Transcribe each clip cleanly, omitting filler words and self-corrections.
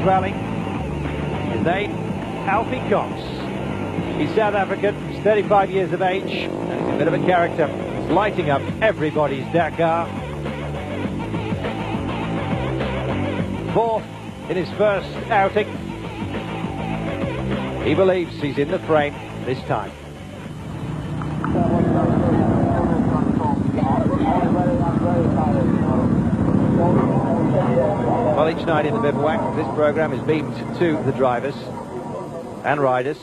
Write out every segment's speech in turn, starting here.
rally. His name, Alfie Cox. He's South African, he's 35 years of age, and he's a bit of a character. He's lighting up everybody's Dakar. Fourth in his first outing. He believes he's in the frame this time. Well, each night in the bivouac, this program is beamed to the drivers and riders.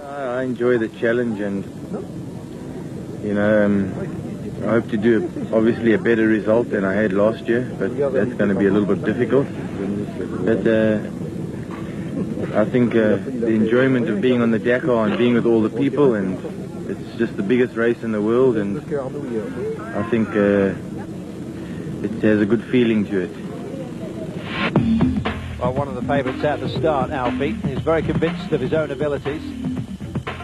I enjoy the challenge, and I hope to do obviously a better result than I had last year, but that's going to be a little bit difficult. But I think the enjoyment of being on the Dakar and being with all the people, and it's just the biggest race in the world, and I think it has a good feeling to it. Well, one of the favourites at the start, Alfie, is very convinced of his own abilities.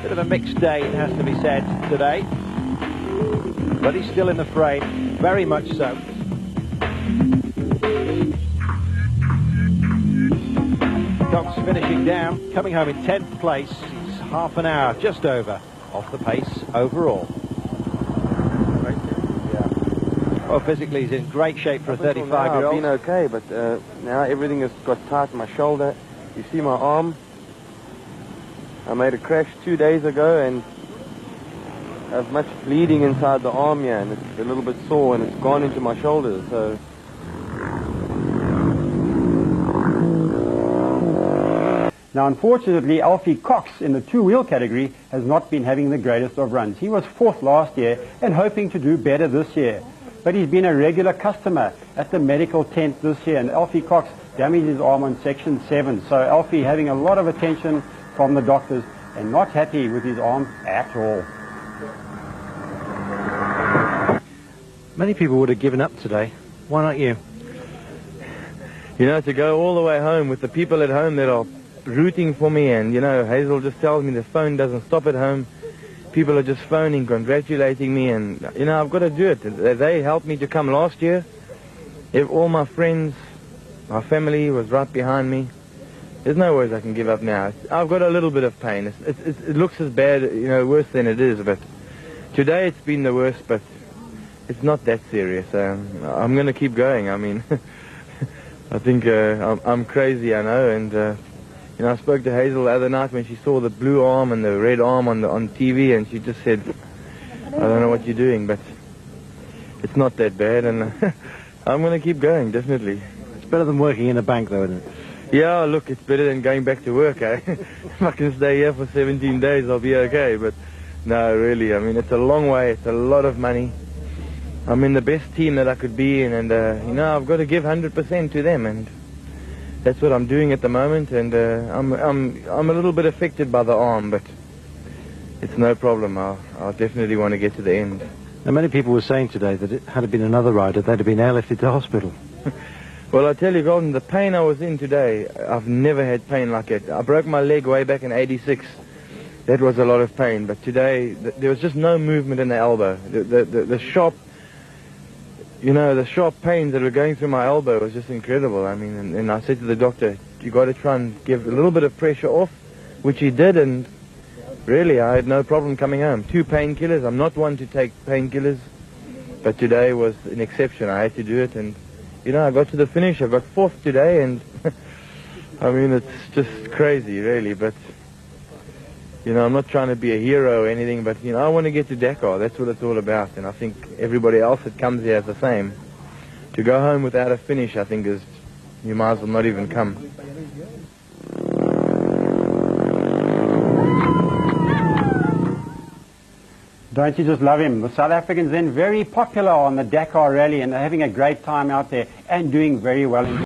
Bit of a mixed day, it has to be said, today. But he's still in the frame, very much so. Cox finishing down, coming home in 10th place. He's half an hour, just over, off the pace overall. Well, physically he's in great shape for a 35-year-old. I've been okay, but now everything has got tight in my shoulder. You see my arm? I made a crash 2 days ago, and I have much bleeding inside the arm here, and it's a little bit sore, and it's gone into my shoulders, so... Now, unfortunately, Alfie Cox in the two-wheel category has not been having the greatest of runs. He was fourth last year and hoping to do better this year. But he's been a regular customer at the medical tent this year, and Alfie Cox damaged his arm on section 7. So Alfie having a lot of attention from the doctors and not happy with his arm at all. Many people would have given up today. Why not you? You know, to go all the way home with the people at home that are rooting for me, and, Hazel just tells me the phone doesn't stop at home. People are just phoning, congratulating me, and, I've got to do it. They helped me to come last year. All my friends, my family was right behind me. There's no ways I can give up now. I've got a little bit of pain. It looks as bad, worse than it is, but today it's been the worst, but it's not that serious. I'm going to keep going. I mean, I think I'm crazy, I know, and... I spoke to Hazel the other night when she saw the blue arm and the red arm on TV, and she just said, I don't know what you're doing, but it's not that bad, and I'm going to keep going, definitely. It's better than working in a bank, though, isn't it? Yeah, look, it's better than going back to work, eh? If I can stay here for 17 days, I'll be okay, but no, really, I mean, it's a long way, it's a lot of money. I'm in the best team that I could be in, and, I've got to give 100% to them, and... that's what I'm doing at the moment, and I'm a little bit affected by the arm, but it's no problem. I'll definitely want to get to the end. Now, many people were saying today that had it been another rider, they'd have been airlifted to hospital. Well, I tell you, Golden, the pain I was in today, I've never had pain like it. I broke my leg way back in '86. That was a lot of pain, but today there was just no movement in the elbow. The sharp... the sharp pains that were going through my elbow was just incredible. I mean, and I said to the doctor, you got to try and give a little bit of pressure off, which he did, and really, I had no problem coming home. 2 painkillers. I'm not one to take painkillers, but today was an exception. I had to do it, and, I got to the finish. I got 4th today, and, I mean, it's just crazy, really, but... I'm not trying to be a hero or anything, but, I want to get to Dakar. That's what it's all about, and I think everybody else that comes here is the same. To go home without a finish, I think, is... you might as well not even come. Don't you just love him? The South Africans then very popular on the Dakar rally, and they're having a great time out there and doing very well.